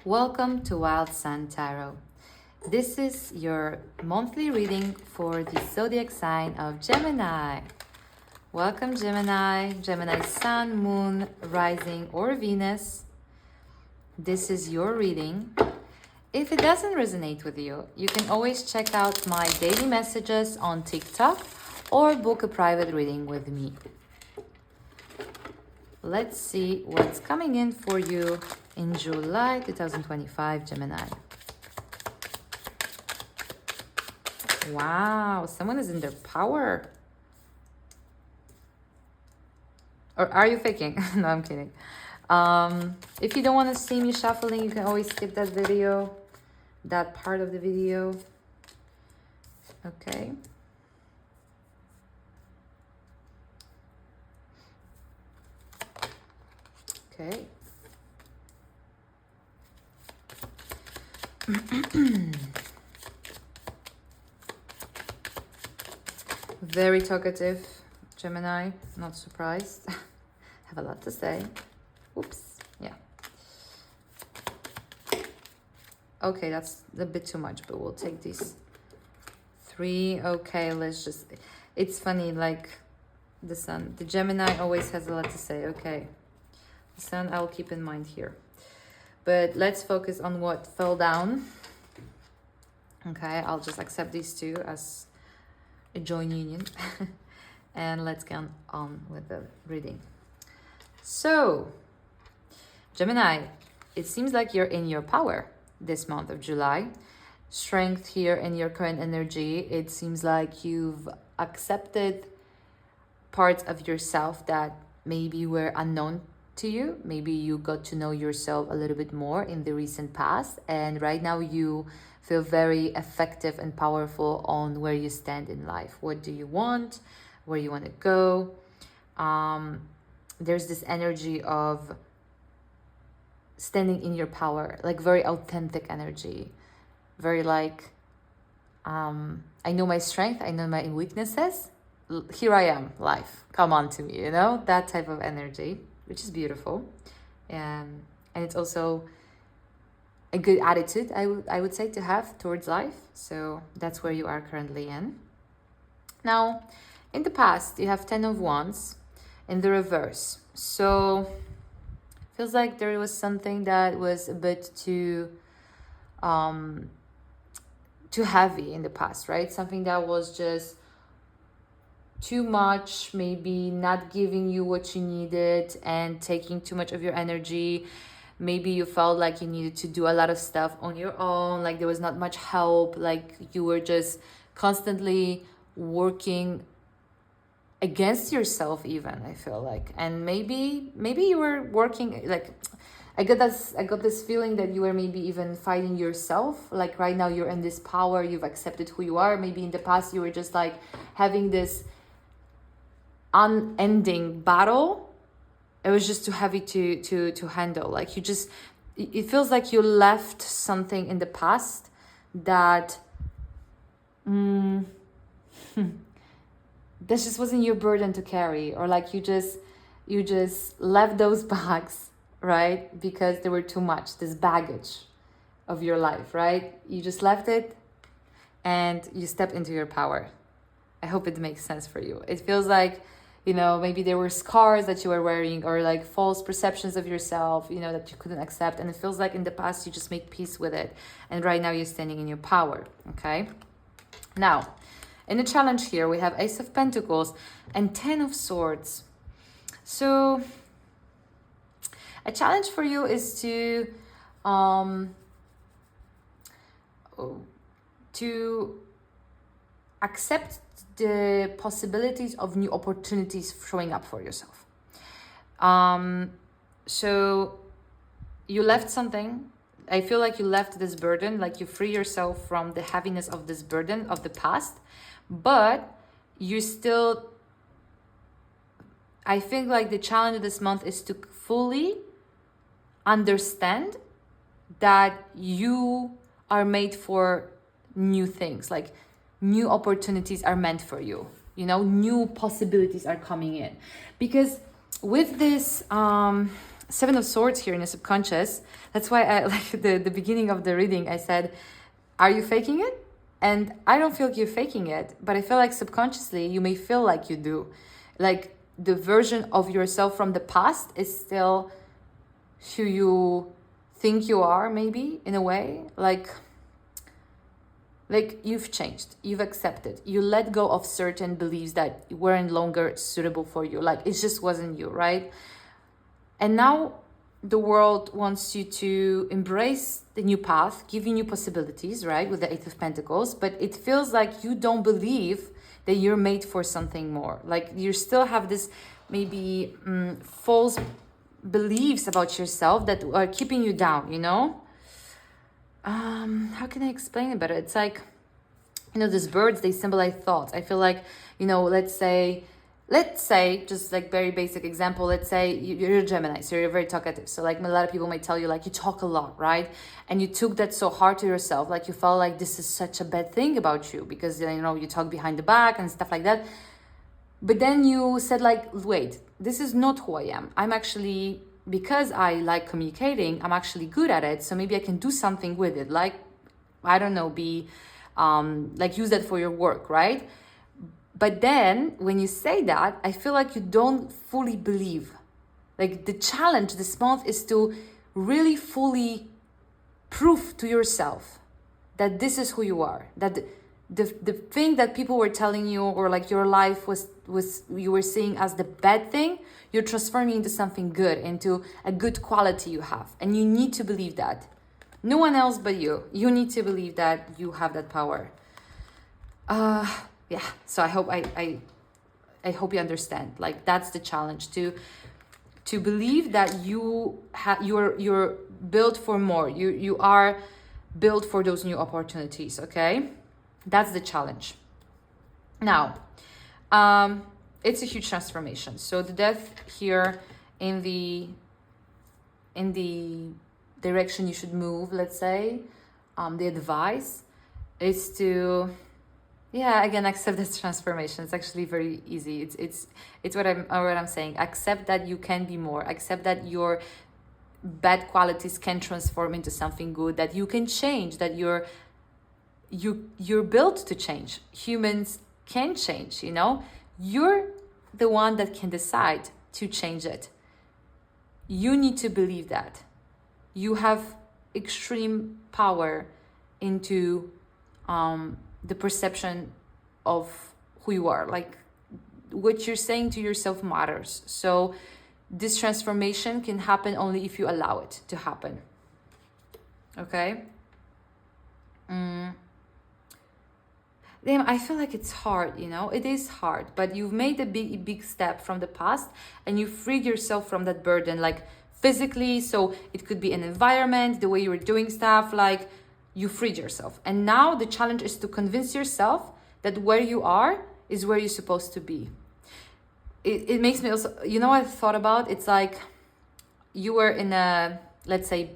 Welcome to Wild Sun Tarot. This is your monthly reading for the zodiac sign of Gemini. Welcome, Gemini. Gemini Sun, Moon, Rising, or Venus. This is your reading. If it doesn't resonate with you, you can always check out my daily messages on TikTok or book a private reading with me. Let's see what's coming in for you in July 2025, Gemini. Wow, someone is in their power. Or are you faking? No, I'm kidding. If you don't want to see me shuffling, you can always skip that video, that part of the video. Okay. Okay. Very talkative, Gemini. Not surprised. Have a lot to say. Oops. Yeah. Okay, that's a bit too much, but we'll take these 3. Okay, let's just... It's funny, like the Sun. The Gemini always has a lot to say. Okay. The Sun I'll keep in mind here. But let's focus on what fell down. Okay, I'll just accept these two as a joint union. And let's get on with the reading. So, Gemini, it seems like you're in your power this month of July. Strength here in your current energy. It seems like you've accepted parts of yourself that maybe were unknown to you. Maybe you got to know yourself a little bit more in the recent past, and right now you feel very effective and powerful on where you stand in life. What do you want? Where you want to go? There's this energy of standing in your power, like very authentic energy, very like I know my strength, I know my weaknesses, here I am, life, come on to me, you know, that type of energy, which is beautiful. And it's also a good attitude, I would say, to have towards life. So that's where you are currently in. Now, in the past, you have 10 of Wands in the reverse. So feels like there was something that was a bit too heavy in the past, right? Something that was just too much, maybe not giving you what you needed and taking too much of your energy. Maybe you felt like you needed to do a lot of stuff on your own, like there was not much help, like you were just constantly working against yourself even, I feel like. And maybe you were working, like I got this feeling that you were maybe even fighting yourself. Like right now you're in this power, you've accepted who you are. Maybe in the past you were just like having this unending battle. It was just too heavy to handle. Like it feels like you left something in the past that this just wasn't your burden to carry, or like you just left those bags, right? Because they were too much, this baggage of your life, right? You just left it and you stepped into your power. I hope it makes sense for you. It feels like, you know, maybe there were scars that you were wearing, or like false perceptions of yourself, you know, that you couldn't accept. And it feels like in the past you just made peace with it. And right now you're standing in your power, okay? Now, in the challenge here, we have Ace of Pentacles and 10 of Swords. So a challenge for you is to accept the possibilities of new opportunities showing up for yourself. So you left something. I feel like you left this burden, like you free yourself from the heaviness of this burden of the past, but you still, I think like the challenge of this month is to fully understand that you are made for new things, like new opportunities are meant for you, you know, new possibilities are coming in. Because with this Seven of Swords here in the subconscious. That's why I like the beginning of the reading, I said, are you faking it? And I don't feel like you're faking it, but I feel like subconsciously you may feel like you do. Like the version of yourself from the past is still who you think you are, maybe, in a way. Like you've changed, you've accepted, you let go of certain beliefs that weren't longer suitable for you. Like it just wasn't you, right? And now the world wants you to embrace the new path, give you new possibilities, right? With the Eight of Pentacles, but it feels like you don't believe that you're made for something more. Like you still have this maybe false beliefs about yourself that are keeping you down, you know? How can I explain it better? It's like, you know, these birds, they symbolize thoughts. I feel like, you know, let's say, just like very basic example, let's say you're a Gemini, so you're very talkative. So like a lot of people might tell you like you talk a lot, right? And you took that so hard to yourself, like you felt like this is such a bad thing about you because, you know, you talk behind the back and stuff like that. But then you said like, wait, this is not who I am. I'm actually, because I like communicating, I'm actually good at it. So maybe I can do something with it. Like, I don't know, like use that for your work, right? But then when you say that, I feel like you don't fully believe. Like the challenge this month is to really fully prove to yourself that this is who you are. That the thing that people were telling you, or like your life was you were seeing as the bad thing, you're transforming into something good, into a good quality you have. And you need to believe that. No one else but you. You need to believe that you have that power. Yeah, so I hope I hope you understand. Like that's the challenge, to believe that you're built for more. You are built for those new opportunities, okay? That's the challenge. Now, it's a huge transformation. So the Death here in the direction you should move, let's say, the advice is to, yeah, again, accept this transformation. It's actually very easy. It's what I'm saying. Accept that you can be more. Accept that your bad qualities can transform into something good. That you can change. That you're built to change. Humans can change. You know, you're the one that can decide to change it. You need to believe that. You have extreme power into the perception of who you are. Like what you're saying to yourself matters. So this transformation can happen only if you allow it to happen. Okay? Damn, I feel like it's hard, you know? It is hard, but you've made a big step from the past and you freed yourself from that burden, like physically. So it could be an environment, the way you were doing stuff, like you freed yourself. And now the challenge is to convince yourself that where you are is where you're supposed to be. It makes me also, you know what I thought about? It's like you were in a, let's say,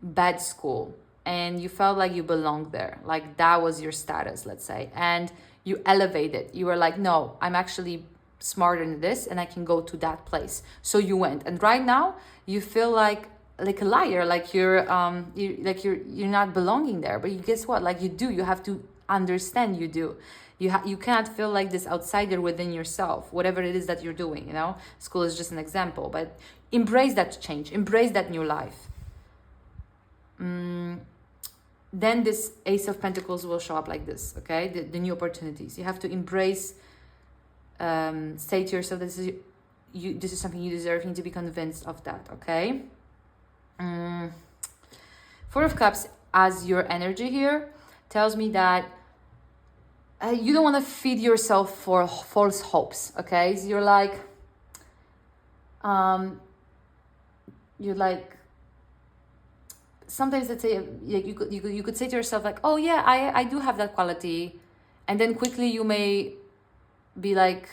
bad school and you felt like you belonged there. Like that was your status, let's say. And you elevated. You were like, no, I'm actually smarter than this and I can go to that place. So you went. And right now you feel like a liar, like you're not belonging there. But guess what? Like you do. You have to understand you do. You cannot feel like this outsider within yourself, whatever it is that you're doing, you know? School is just an example, but embrace that change, embrace that new life. Then this Ace of Pentacles will show up like this, okay? The new opportunities. You have to embrace, say to yourself, this is something you deserve. You need to be convinced of that, okay? Four of Cups as your energy here tells me that you don't want to feed yourself for false hopes, okay? So you're like, sometimes let's say you could say to yourself like, oh yeah, I do have that quality, and then quickly you may be like,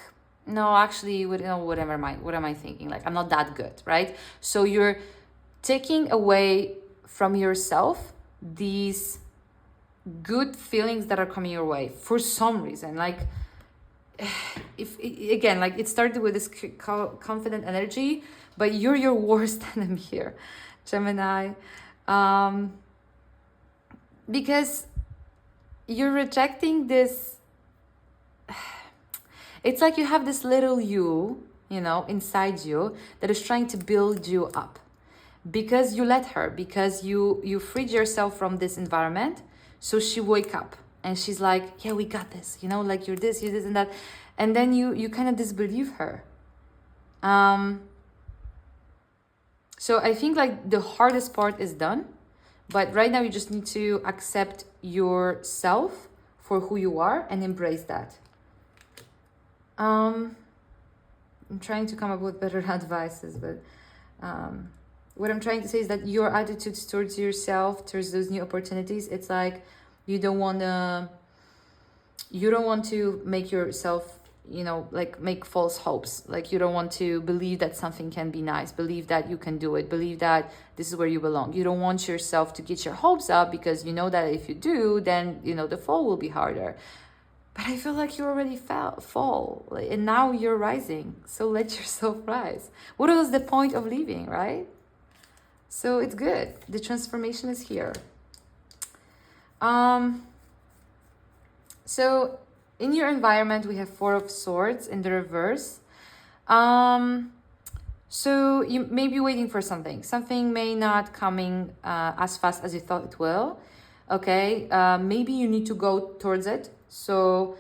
no, actually, what am I thinking? Like I'm not that good, right? So you're taking away from yourself these good feelings that are coming your way for some reason. Like if again, like it started with this confident energy, but you're your worst enemy here, Gemini. Because you're rejecting this. It's like you have this little you know, inside you that is trying to build you up, because you let her, because you freed yourself from this environment. So she wake up and she's like, yeah, we got this, you know, like you're this and that. And then you kind of disbelieve her. So I think like the hardest part is done, but right now you just need to accept yourself for who you are and embrace that. I'm trying to come up with better advices, but what I'm trying to say is that your attitudes towards yourself, towards those new opportunities, it's like you don't want to make yourself, you know, like make false hopes. Like you don't want to believe that something can be nice, believe that you can do it, believe that this is where you belong. You don't want yourself to get your hopes up, because you know that if you do, then, you know, the fall will be harder. But I feel like you already fall, and now you're rising. So let yourself rise. What was the point of leaving, right? So it's good. The transformation is here. So in your environment, we have Four of Swords in the reverse. So you may be waiting for something. Something may not coming as fast as you thought it will. Okay, maybe you need to go towards it. So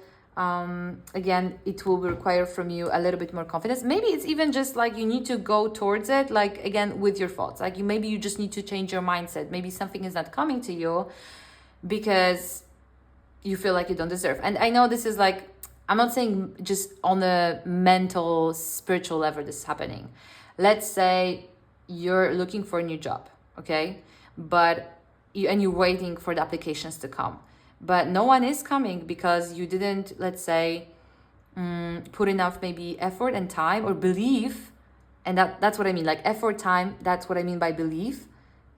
again, it will require from you a little bit more confidence. Maybe it's even just like you need to go towards it, like again with your thoughts. Like maybe you just need to change your mindset. Maybe something is not coming to you because you feel like you don't deserve. And I know this is like, I'm not saying just on a mental, spiritual level this is happening. Let's say you're looking for a new job, okay? And you're waiting for the applications to come. But no one is coming because you didn't, let's say, put enough maybe effort and time or belief. And that's what I mean, like effort, time, that's what I mean by belief,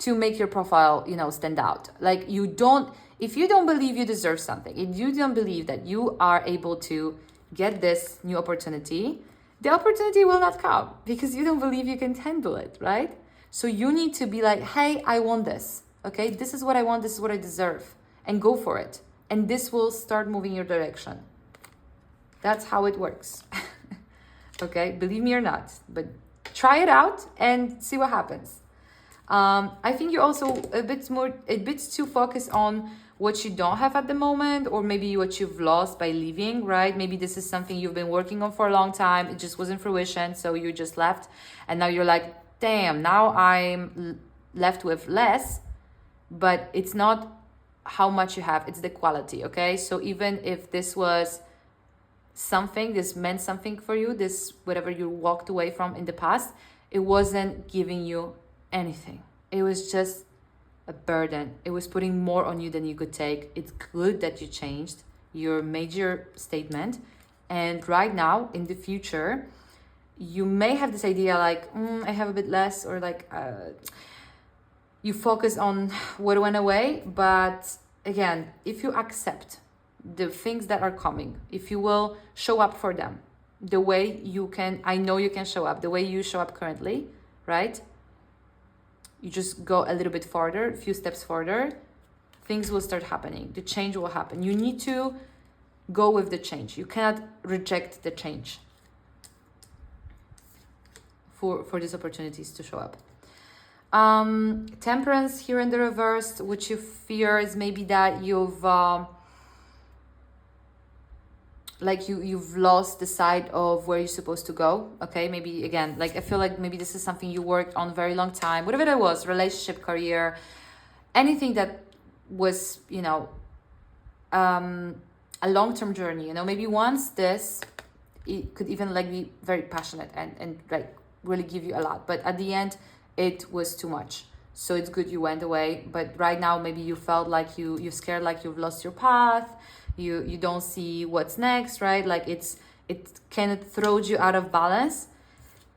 to make your profile, you know, stand out. Like if you don't believe you deserve something, if you don't believe that you are able to get this new opportunity, the opportunity will not come because you don't believe you can handle it, right? So you need to be like, hey, I want this, okay? This is what I want, this is what I deserve, and go for it. And this will start moving your direction. That's how it works. Okay, believe me or not, but try it out and see what happens. I think you're also a bit too focused on what you don't have at the moment, or maybe what you've lost by leaving, right? Maybe this is something you've been working on for a long time. It just wasn't fruition, so you just left. And now you're like, damn, now I'm left with less, but it's not how much you have, it's the quality, okay? So even if this was something, this meant something for you, this whatever you walked away from in the past, it wasn't giving you anything. It was just a burden. It was putting more on you than you could take. It's good that you changed your major statement, and right now in the future you may have this idea like I have a bit less, or like you focus on what went away. But again, if you accept the things that are coming, if you will show up for them the way you can, I know you can show up the way you show up currently, right? You just go a little bit farther, a few steps farther, things will start happening. The change will happen. You need to go with the change. You cannot reject the change for these opportunities to show up. Temperance here in the reverse, which you fear is maybe that you've you've lost the sight of where you're supposed to go. Okay, maybe again, like I feel like maybe this is something you worked on very long time, whatever that was, relationship, career, anything that was, you know, a long-term journey, you know, maybe once this, it could even like be very passionate and like really give you a lot, but at the end it was too much. So it's good you went away, but right now maybe you felt like you're scared, like you've lost your path. You don't see what's next, right? Like it kind of throws you out of balance.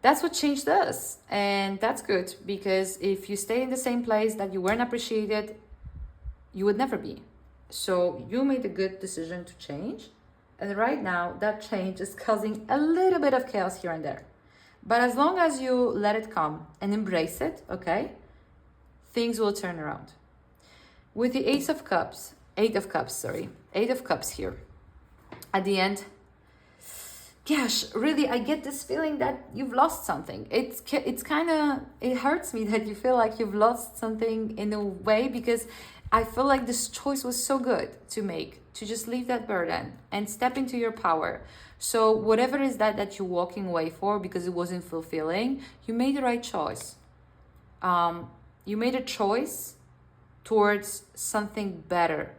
That's what change does. And that's good, because if you stay in the same place that you weren't appreciated, you would never be. So you made a good decision to change. And right now, that change is causing a little bit of chaos here and there. But as long as you let it come and embrace it, okay, things will turn around. With the Eight of Cups here. At the end, gosh, really, I get this feeling that you've lost something. It's kind of, it hurts me that you feel like you've lost something in a way, because I feel like this choice was so good to make, to just leave that burden and step into your power. So whatever it is that you're walking away for because it wasn't fulfilling, you made the right choice. You made a choice towards something better.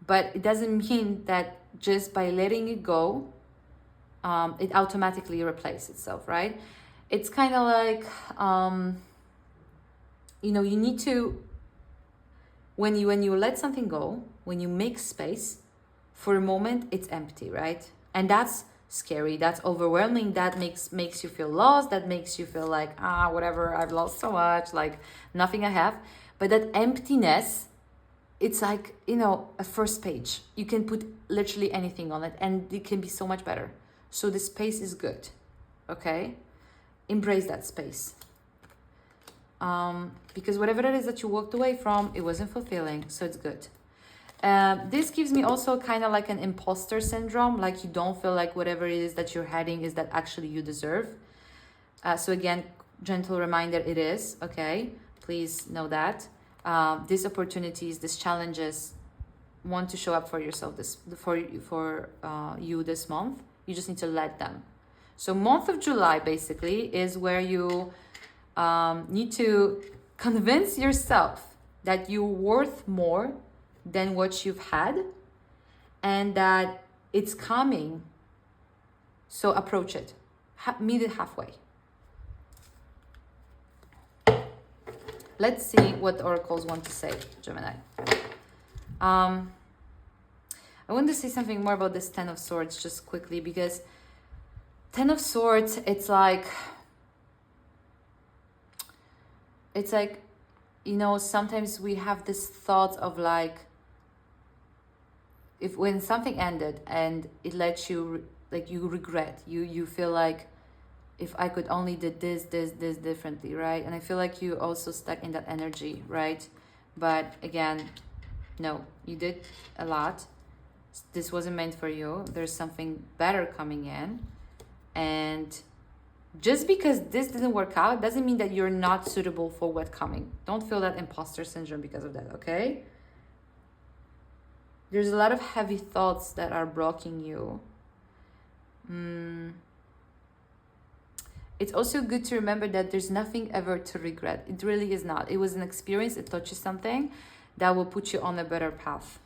But it doesn't mean that just by letting it go, it automatically replaces itself, right? It's kind of like, you need to, when you let something go, when you make space, for a moment, it's empty, right? And that's scary, that's overwhelming, that makes you feel lost, that makes you feel like, whatever, I've lost so much, like nothing I have. But that emptiness, it's like, a first page. You can put literally anything on it and it can be so much better. So the space is good, okay? Embrace that space. Because whatever it is that you walked away from, it wasn't fulfilling, so it's good. This gives me also kind of like an imposter syndrome, like you don't feel like whatever it is that you're heading is that actually you deserve. So again, gentle reminder, it is, okay? Please know that. These opportunities, these challenges want to show up for yourself for you this month. You just need to let them. So month of July basically is where you need to convince yourself that you're worth more than what you've had and that it's coming. So approach it. Meet it halfway. Let's see what the oracles want to say, Gemini. I want to say something more about this Ten of Swords just quickly, because Ten of Swords, it's like, sometimes we have this thought of like, when something ended and it lets you, like you regret, you feel like, if I could only did this differently, right? And I feel like you also stuck in that energy, right? But again, no, you did a lot. This wasn't meant for you. There's something better coming in. And just because this didn't work out doesn't mean that you're not suitable for what's coming. Don't feel that imposter syndrome because of that, okay? There's a lot of heavy thoughts that are blocking you. It's also good to remember that there's nothing ever to regret. It really is not. It was an experience. It taught you something that will put you on a better path.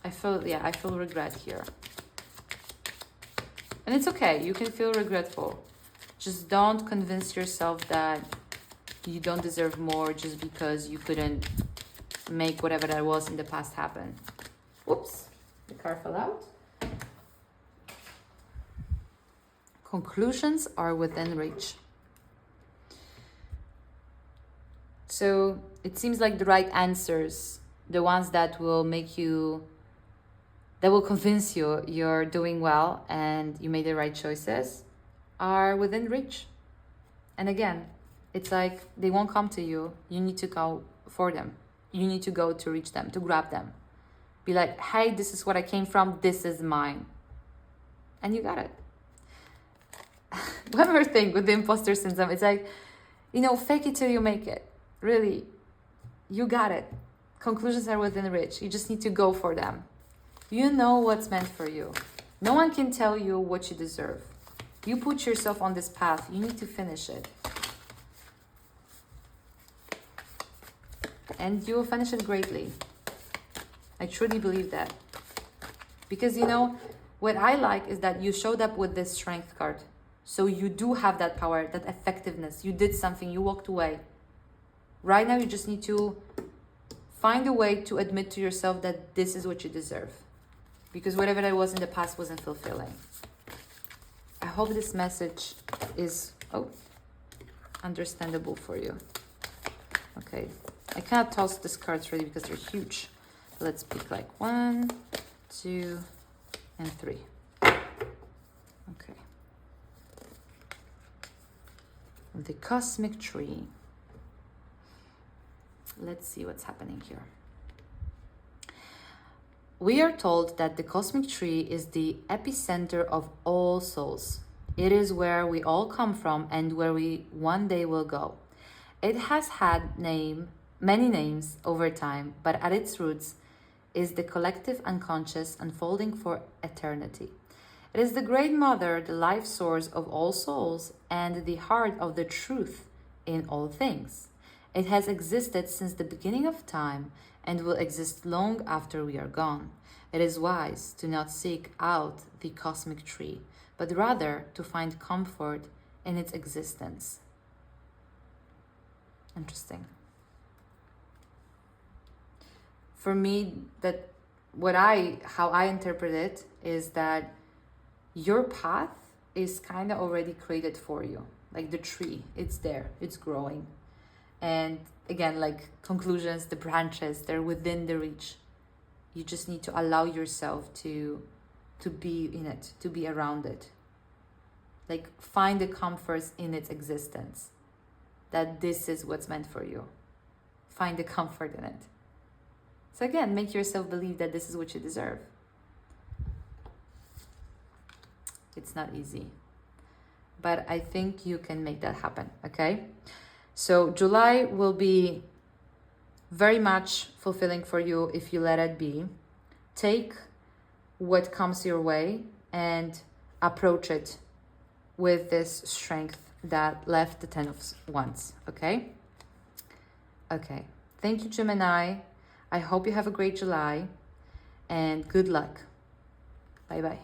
I feel regret here. And it's okay. You can feel regretful. Just don't convince yourself that you don't deserve more just because you couldn't make whatever that was in the past happen. Whoops. The card fell out. Conclusions are within reach. So it seems like the right answers, the ones that will convince you you're doing well and you made the right choices, are within reach. And again, it's like they won't come to you. You need to go for them. You need to go to reach them, to grab them. Be like, hey, this is what I came from. This is mine. And you got it. One more thing with the imposter syndrome. It's like, fake it till you make it. Really, you got it. Conclusions are within reach. You just need to go for them. You know what's meant for you. No one can tell you what you deserve. You put yourself on this path. You need to finish it. And you will finish it greatly. I truly believe that. Because, what I like is that you showed up with this strength card. So you do have that power, that effectiveness. You did something, you walked away. Right now, you just need to find a way to admit to yourself that this is what you deserve. Because whatever that was in the past wasn't fulfilling. I hope this message is understandable for you. Okay, I cannot toss these cards really because they're huge. Let's pick like 1, 2, and 3. Okay. The cosmic tree. Let's see what's happening here. We are told that the cosmic tree is the epicenter of all souls. It is where we all come from and where we one day will go. It has had many names over time, but at its roots is the collective unconscious unfolding for eternity. It is the great mother, the life source of all souls, and the heart of the truth in all things. It has existed since the beginning of time and will exist long after we are gone. It is wise to not seek out the cosmic tree, but rather to find comfort in its existence. Interesting. For me, how I interpret it is that your path is kind of already created for you. Like the tree, it's there, it's growing. And again, like conclusions, the branches, they're within the reach. You just need to allow yourself to be in it, to be around it. Like find the comforts in its existence, that this is what's meant for you. Find the comfort in it. So again, make yourself believe that this is what you deserve. It's not easy, but I think you can make that happen, okay? So July will be very much fulfilling for you if you let it be. Take what comes your way and approach it with this strength that left the 10 of Wands, okay? Okay, thank you, Gemini. I hope you have a great July and good luck. Bye-bye.